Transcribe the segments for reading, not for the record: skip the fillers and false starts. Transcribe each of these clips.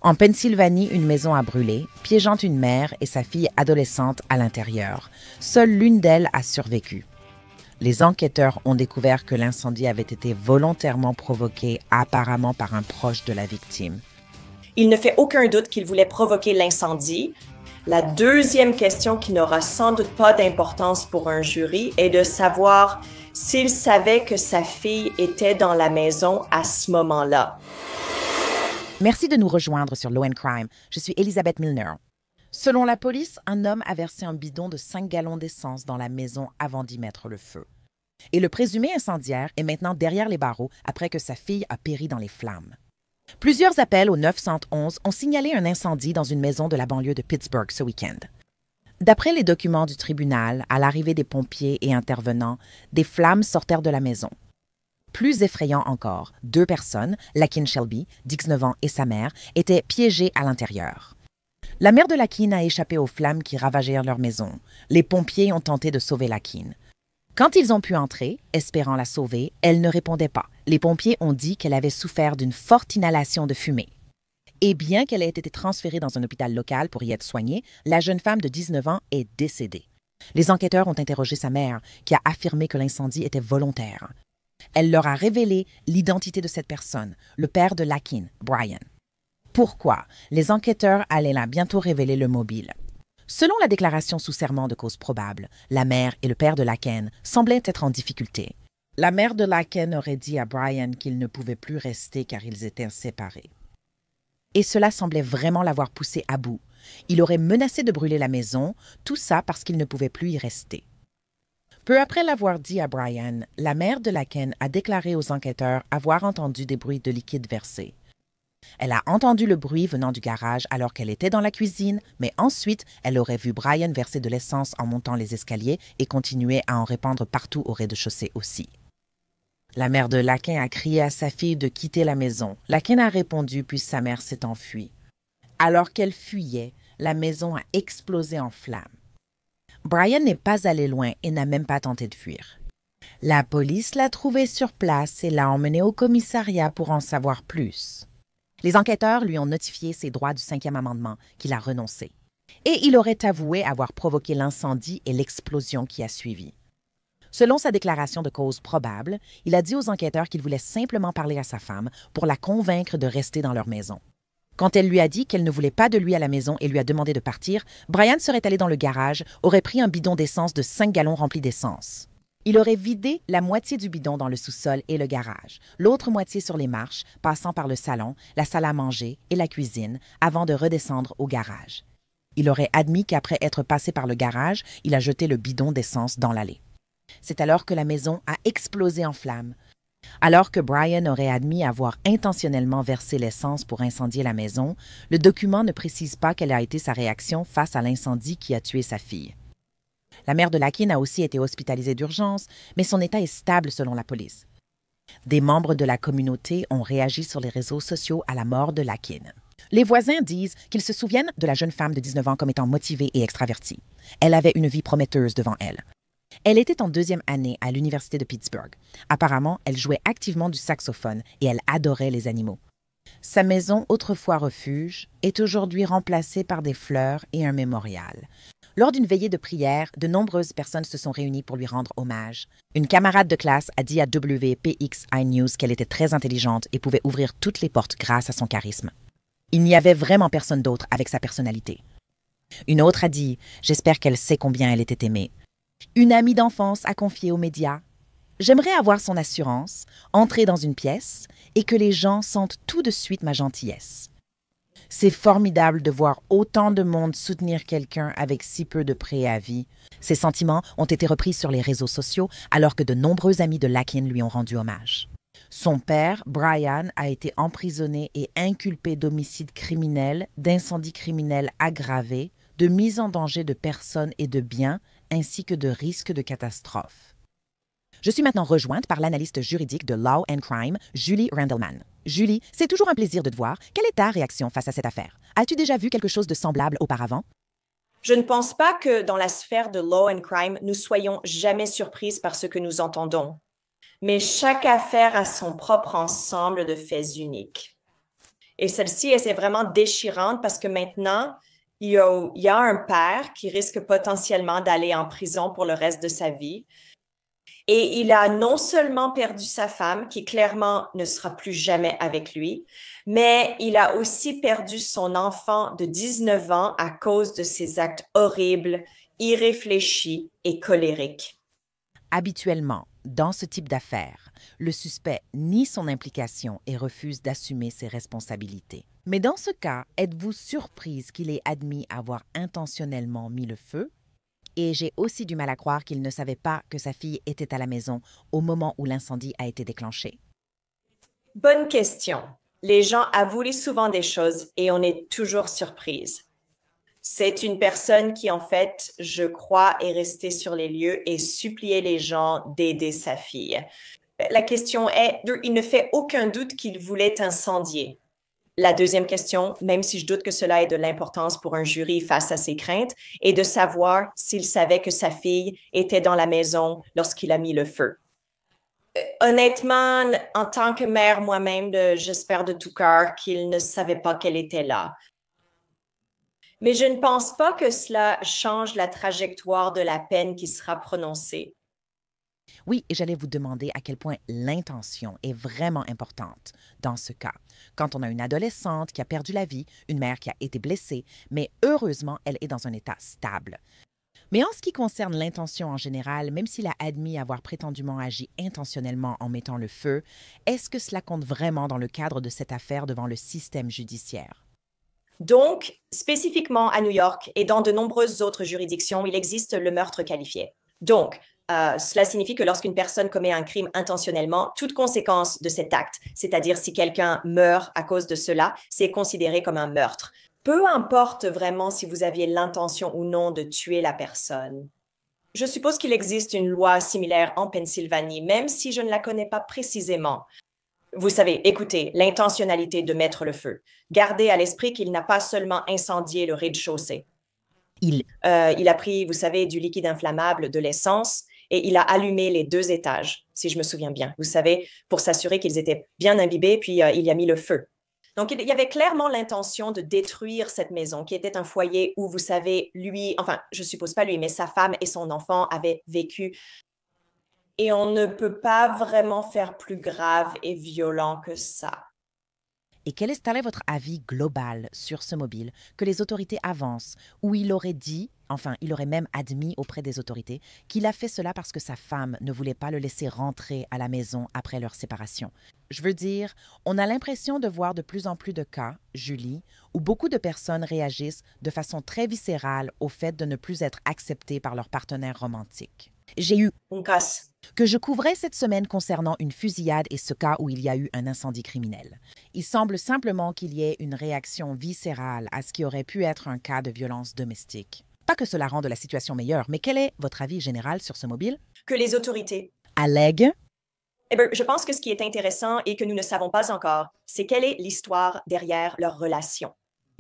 En Pennsylvanie, une maison a brûlé, piégeant une mère et sa fille adolescente à l'intérieur. Seule l'une d'elles a survécu. Les enquêteurs ont découvert que l'incendie avait été volontairement provoqué apparemment par un proche de la victime. Il ne fait aucun doute qu'il voulait provoquer l'incendie. La deuxième question qui n'aura sans doute pas d'importance pour un jury est de savoir s'il savait que sa fille était dans la maison à ce moment-là. Merci de nous rejoindre sur Law & Crime. Je suis Elizabeth Milner. Selon la police, un homme a versé un bidon de 5 gallons d'essence dans la maison avant d'y mettre le feu. Et le présumé incendiaire est maintenant derrière les barreaux après que sa fille a péri dans les flammes. Plusieurs appels au 911 ont signalé un incendie dans une maison de la banlieue de Pittsburgh ce week-end. D'après les documents du tribunal, à l'arrivée des pompiers et intervenants, des flammes sortirent de la maison. Plus effrayant encore, 2 personnes, Lakin Shelby, 19 ans, et sa mère, étaient piégées à l'intérieur. La mère de Lakin a échappé aux flammes qui ravagèrent leur maison. Les pompiers ont tenté de sauver Lakin. Quand ils ont pu entrer, espérant la sauver, elle ne répondait pas. Les pompiers ont dit qu'elle avait souffert d'une forte inhalation de fumée. Et bien qu'elle ait été transférée dans un hôpital local pour y être soignée, la jeune femme de 19 ans est décédée. Les enquêteurs ont interrogé sa mère, qui a affirmé que l'incendie était volontaire. Elle leur a révélé l'identité de cette personne, le père de Lakin, Brian. Pourquoi? Les enquêteurs allaient là bientôt révéler le mobile. Selon la déclaration sous serment de cause probable, la mère et le père de Lakin semblaient être en difficulté. La mère de Lakin aurait dit à Brian qu'ils ne pouvaient plus rester car ils étaient séparés. Et cela semblait vraiment l'avoir poussé à bout. Il aurait menacé de brûler la maison, tout ça parce qu'il ne pouvait plus y rester. Peu après l'avoir dit à Brian, la mère de Lakin a déclaré aux enquêteurs avoir entendu des bruits de liquide versé. Elle a entendu le bruit venant du garage alors qu'elle était dans la cuisine, mais ensuite, elle aurait vu Brian verser de l'essence en montant les escaliers et continuer à en répandre partout au rez-de-chaussée aussi. La mère de Lakin a crié à sa fille de quitter la maison. Lakin a répondu puis sa mère s'est enfuie. Alors qu'elle fuyait, la maison a explosé en flammes. Brian n'est pas allé loin et n'a même pas tenté de fuir. La police l'a trouvé sur place et l'a emmené au commissariat pour en savoir plus. Les enquêteurs lui ont notifié ses droits du 5e amendement, qu'il a renoncé. Et il aurait avoué avoir provoqué l'incendie et l'explosion qui a suivi. Selon sa déclaration de cause probable, il a dit aux enquêteurs qu'il voulait simplement parler à sa femme pour la convaincre de rester dans leur maison. Quand elle lui a dit qu'elle ne voulait pas de lui à la maison et lui a demandé de partir, Brian serait allé dans le garage, aurait pris un bidon d'essence de 5 gallons rempli d'essence. Il aurait vidé la moitié du bidon dans le sous-sol et le garage, l'autre moitié sur les marches, passant par le salon, la salle à manger et la cuisine, avant de redescendre au garage. Il aurait admis qu'après être passé par le garage, il a jeté le bidon d'essence dans l'allée. C'est alors que la maison a explosé en flammes. Alors que Brian aurait admis avoir intentionnellement versé l'essence pour incendier la maison, le document ne précise pas quelle a été sa réaction face à l'incendie qui a tué sa fille. La mère de Lakin a aussi été hospitalisée d'urgence, mais son état est stable selon la police. Des membres de la communauté ont réagi sur les réseaux sociaux à la mort de Lakin. Les voisins disent qu'ils se souviennent de la jeune femme de 19 ans comme étant motivée et extravertie. Elle avait une vie prometteuse devant elle. Elle était en 2e année à l'université de Pittsburgh. Apparemment, elle jouait activement du saxophone et elle adorait les animaux. Sa maison, autrefois refuge, est aujourd'hui remplacée par des fleurs et un mémorial. Lors d'une veillée de prière, de nombreuses personnes se sont réunies pour lui rendre hommage. Une camarade de classe a dit à WPXI News qu'elle était très intelligente et pouvait ouvrir toutes les portes grâce à son charisme. Il n'y avait vraiment personne d'autre avec sa personnalité. Une autre a dit « J'espère qu'elle sait combien elle était aimée ». Une amie d'enfance a confié aux médias « J'aimerais avoir son assurance, entrer dans une pièce et que les gens sentent tout de suite ma gentillesse. » C'est formidable de voir autant de monde soutenir quelqu'un avec si peu de préavis. Ces sentiments ont été repris sur les réseaux sociaux alors que de nombreux amis de Lakin lui ont rendu hommage. Son père, Brian, a été emprisonné et inculpé d'homicide criminel, d'incendie criminel aggravé, de mise en danger de personnes et de biens, ainsi que de risque de catastrophe. Je suis maintenant rejointe par l'analyste juridique de Law & Crime, Julie Randleman. Julie, c'est toujours un plaisir de te voir. Quelle est ta réaction face à cette affaire? As-tu déjà vu quelque chose de semblable auparavant? Je ne pense pas que dans la sphère de Law & Crime, nous soyons jamais surprises par ce que nous entendons. Mais chaque affaire a son propre ensemble de faits uniques. Et celle-ci, elle, c'est vraiment déchirante parce que maintenant, il y a un père qui risque potentiellement d'aller en prison pour le reste de sa vie. Et il a non seulement perdu sa femme, qui clairement ne sera plus jamais avec lui, mais il a aussi perdu son enfant de 19 ans à cause de ses actes horribles, irréfléchis et colériques. Habituellement, dans ce type d'affaires, le suspect nie son implication et refuse d'assumer ses responsabilités. Mais dans ce cas, êtes-vous surprise qu'il ait admis avoir intentionnellement mis le feu? Et j'ai aussi du mal à croire qu'il ne savait pas que sa fille était à la maison au moment où l'incendie a été déclenché. Bonne question. Les gens avouent souvent des choses et on est toujours surprise. C'est une personne qui, en fait, je crois, est restée sur les lieux et suppliait les gens d'aider sa fille. La question est, il ne fait aucun doute qu'il voulait incendier. La deuxième question, même si je doute que cela ait de l'importance pour un jury face à ses craintes, est de savoir s'il savait que sa fille était dans la maison lorsqu'il a mis le feu. Honnêtement, en tant que mère moi-même, j'espère de tout cœur qu'il ne savait pas qu'elle était là. Mais je ne pense pas que cela change la trajectoire de la peine qui sera prononcée. Oui, et j'allais vous demander à quel point l'intention est vraiment importante dans ce cas. Quand on a une adolescente qui a perdu la vie, une mère qui a été blessée, mais heureusement, elle est dans un état stable. Mais en ce qui concerne l'intention en général, même s'il a admis avoir prétendument agi intentionnellement en mettant le feu, est-ce que cela compte vraiment dans le cadre de cette affaire devant le système judiciaire? Donc, spécifiquement à New York et dans de nombreuses autres juridictions, il existe le meurtre qualifié. Donc, cela signifie que lorsqu'une personne commet un crime intentionnellement, toute conséquence de cet acte, c'est-à-dire si quelqu'un meurt à cause de cela, c'est considéré comme un meurtre. Peu importe vraiment si vous aviez l'intention ou non de tuer la personne. Je suppose qu'il existe une loi similaire en Pennsylvanie, même si je ne la connais pas précisément. Vous savez, écoutez, l'intentionnalité de mettre le feu. Gardez à l'esprit qu'il n'a pas seulement incendié le rez-de-chaussée. Il a pris, vous savez, du liquide inflammable, de l'essence, et il a allumé les 2 étages, si je me souviens bien. Vous savez, pour s'assurer qu'ils étaient bien imbibés, puis il y a mis le feu. Donc, il y avait clairement l'intention de détruire cette maison, qui était un foyer où, vous savez, lui, enfin, je suppose pas lui, mais sa femme et son enfant avaient vécu. Et on ne peut pas vraiment faire plus grave et violent que ça. Et quel est votre avis global sur ce mobile que les autorités avancent, où il aurait dit, enfin, il aurait même admis auprès des autorités, qu'il a fait cela parce que sa femme ne voulait pas le laisser rentrer à la maison après leur séparation? Je veux dire, on a l'impression de voir de plus en plus de cas, Julie, où beaucoup de personnes réagissent de façon très viscérale au fait de ne plus être acceptées par leur partenaire romantique. J'ai eu Une casse. que je couvrais cette semaine concernant une fusillade et ce cas où il y a eu un incendie criminel. Il semble simplement qu'il y ait une réaction viscérale à ce qui aurait pu être un cas de violence domestique. Pas que cela rende la situation meilleure, mais quel est votre avis général sur ce mobile? Que les autorités. Allègue. Eh bien, je pense que ce qui est intéressant et que nous ne savons pas encore, c'est quelle est l'histoire derrière leur relation.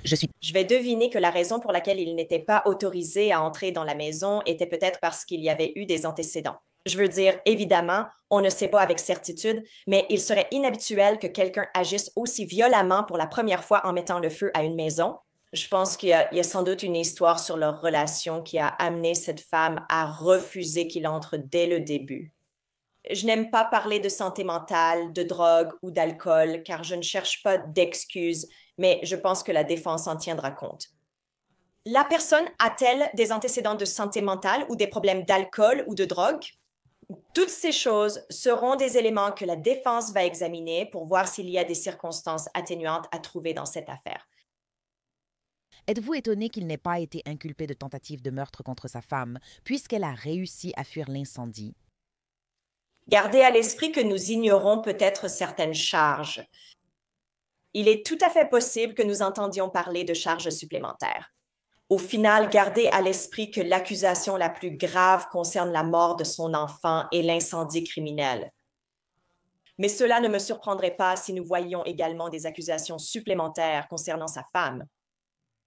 Je vais deviner que la raison pour laquelle il n'était pas autorisé à entrer dans la maison était peut-être parce qu'il y avait eu des antécédents. Je veux dire, évidemment, on ne sait pas avec certitude, mais il serait inhabituel que quelqu'un agisse aussi violemment pour la première fois en mettant le feu à une maison. Je pense qu'il y a sans doute une histoire sur leur relation qui a amené cette femme à refuser qu'il entre dès le début. Je n'aime pas parler de santé mentale, de drogue ou d'alcool, car je ne cherche pas d'excuses, mais je pense que la défense en tiendra compte. La personne a-t-elle des antécédents de santé mentale ou des problèmes d'alcool ou de drogue? Toutes ces choses seront des éléments que la défense va examiner pour voir s'il y a des circonstances atténuantes à trouver dans cette affaire. Êtes-vous étonné qu'il n'ait pas été inculpé de tentative de meurtre contre sa femme, puisqu'elle a réussi à fuir l'incendie? Gardez à l'esprit que nous ignorons peut-être certaines charges. Il est tout à fait possible que nous entendions parler de charges supplémentaires. Au final, gardez à l'esprit que l'accusation la plus grave concerne la mort de son enfant et l'incendie criminel. Mais cela ne me surprendrait pas si nous voyions également des accusations supplémentaires concernant sa femme.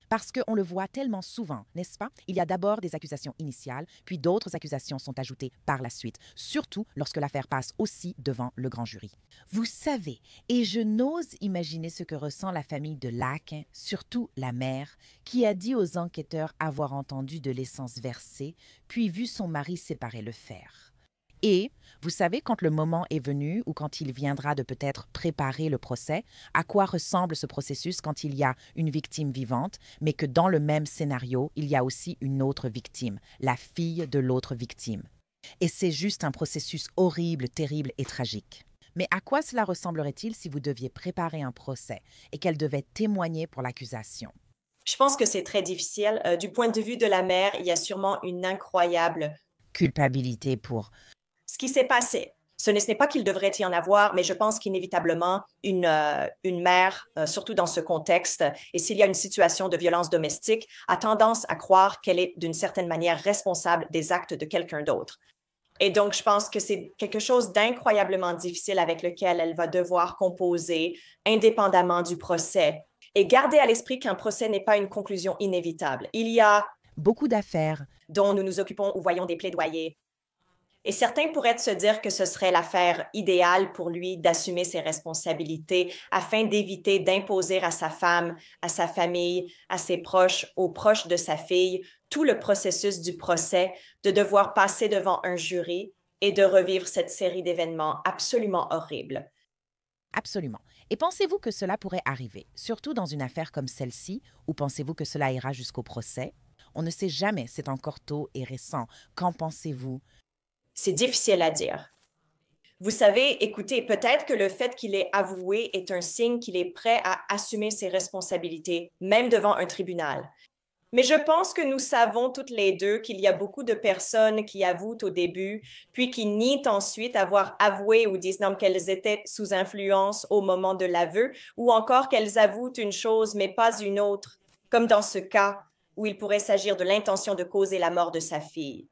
Parce qu'on le voit tellement souvent, n'est-ce pas? Il y a d'abord des accusations initiales, puis d'autres accusations sont ajoutées par la suite, surtout lorsque l'affaire passe aussi devant le grand jury. Vous savez, et je n'ose imaginer ce que ressent la famille de Laquin, surtout la mère, qui a dit aux enquêteurs avoir entendu de l'essence versée, puis vu son mari séparer le fer. Et, vous savez, quand le moment est venu ou quand il viendra de peut-être préparer le procès, à quoi ressemble ce processus quand il y a une victime vivante, mais que dans le même scénario, il y a aussi une autre victime, la fille de l'autre victime. Et c'est juste un processus horrible, terrible et tragique. Mais à quoi cela ressemblerait-il si vous deviez préparer un procès et qu'elle devait témoigner pour l'accusation? Je pense que c'est très difficile. Du point de vue de la mère, il y a sûrement une incroyable Culpabilité pour... ce qui s'est passé. Ce n'est pas qu'il devrait y en avoir, mais je pense qu'inévitablement, une mère, surtout dans ce contexte, et s'il y a une situation de violence domestique, a tendance à croire qu'elle est d'une certaine manière responsable des actes de quelqu'un d'autre. Et donc, je pense que c'est quelque chose d'incroyablement difficile avec lequel elle va devoir composer indépendamment du procès. Et garder à l'esprit qu'un procès n'est pas une conclusion inévitable. Il y a beaucoup d'affaires dont nous nous occupons ou voyons des plaidoyers. Et certains pourraient se dire que ce serait l'affaire idéale pour lui d'assumer ses responsabilités afin d'éviter d'imposer à sa femme, à sa famille, à ses proches, aux proches de sa fille, tout le processus du procès, de devoir passer devant un jury et de revivre cette série d'événements absolument horribles. Absolument. Et pensez-vous que cela pourrait arriver, surtout dans une affaire comme celle-ci, ou pensez-vous que cela ira jusqu'au procès? On ne sait jamais, c'est encore tôt et récent. Qu'en pensez-vous? C'est difficile à dire. Vous savez, écoutez, peut-être que le fait qu'il ait avoué est un signe qu'il est prêt à assumer ses responsabilités, même devant un tribunal. Mais je pense que nous savons toutes les deux qu'il y a beaucoup de personnes qui avouent au début, puis qui nient ensuite avoir avoué ou disent non, qu'elles étaient sous influence au moment de l'aveu, ou encore qu'elles avouent une chose mais pas une autre, comme dans ce cas où il pourrait s'agir de l'intention de causer la mort de sa fille.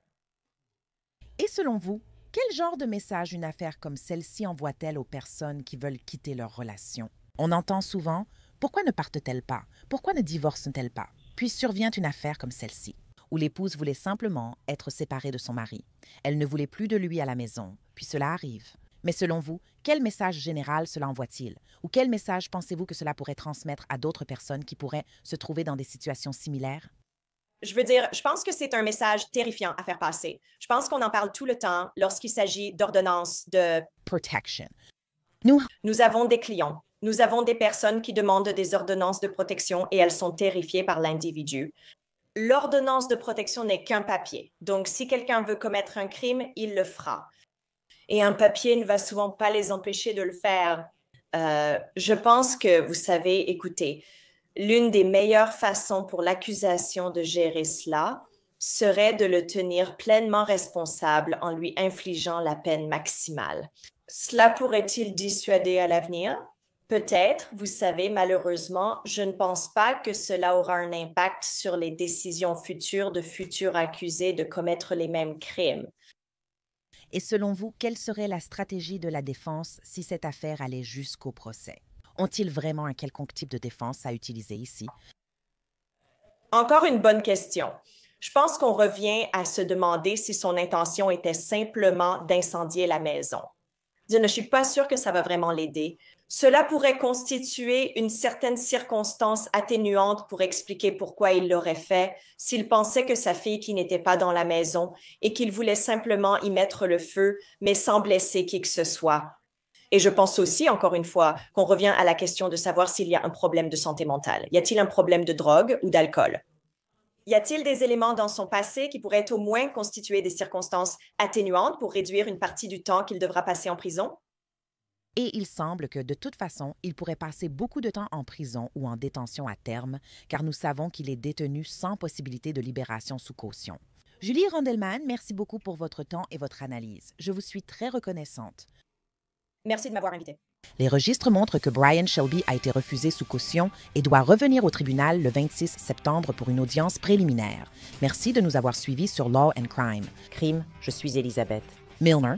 Et selon vous, quel genre de message une affaire comme celle-ci envoie-t-elle aux personnes qui veulent quitter leur relation? On entend souvent « Pourquoi ne partent-elles pas? Pourquoi ne divorcent-elles pas? » Puis survient une affaire comme celle-ci, où l'épouse voulait simplement être séparée de son mari. Elle ne voulait plus de lui à la maison, puis cela arrive. Mais selon vous, quel message général cela envoie-t-il? Ou quel message pensez-vous que cela pourrait transmettre à d'autres personnes qui pourraient se trouver dans des situations similaires? Je veux dire, je pense que c'est un message terrifiant à faire passer. Je pense qu'on en parle tout le temps lorsqu'il s'agit d'ordonnances de protection. Nous avons des clients. Nous avons des personnes qui demandent des ordonnances de protection et elles sont terrifiées par l'individu. L'ordonnance de protection n'est qu'un papier. Donc, si quelqu'un veut commettre un crime, il le fera. Et un papier ne va souvent pas les empêcher de le faire. Je pense que, vous savez, écoutez, l'une des meilleures façons pour l'accusation de gérer cela serait de le tenir pleinement responsable en lui infligeant la peine maximale. Cela pourrait-il dissuader à l'avenir? Peut-être, vous savez, malheureusement, je ne pense pas que cela aura un impact sur les décisions futures de futurs accusés de commettre les mêmes crimes. Et selon vous, quelle serait la stratégie de la défense si cette affaire allait jusqu'au procès? Ont-ils vraiment un quelconque type de défense à utiliser ici? Encore une bonne question. Je pense qu'on revient à se demander si son intention était simplement d'incendier la maison. Je ne suis pas sûre que ça va vraiment l'aider. Cela pourrait constituer une certaine circonstance atténuante pour expliquer pourquoi il l'aurait fait s'il pensait que sa fille qui n'était pas dans la maison et qu'il voulait simplement y mettre le feu, mais sans blesser qui que ce soit. Et je pense aussi, encore une fois, qu'on revient à la question de savoir s'il y a un problème de santé mentale. Y a-t-il un problème de drogue ou d'alcool? Y a-t-il des éléments dans son passé qui pourraient au moins constituer des circonstances atténuantes pour réduire une partie du temps qu'il devra passer en prison? Et il semble que, de toute façon, il pourrait passer beaucoup de temps en prison ou en détention à terme, car nous savons qu'il est détenu sans possibilité de libération sous caution. Julie Rondelman, merci beaucoup pour votre temps et votre analyse. Je vous suis très reconnaissante. Merci de m'avoir invité. Les registres montrent que Brian Shelby a été refusé sous caution et doit revenir au tribunal le 26 septembre pour une audience préliminaire. Merci de nous avoir suivis sur Law and Crime. Crime, je suis Elisabeth. Milner.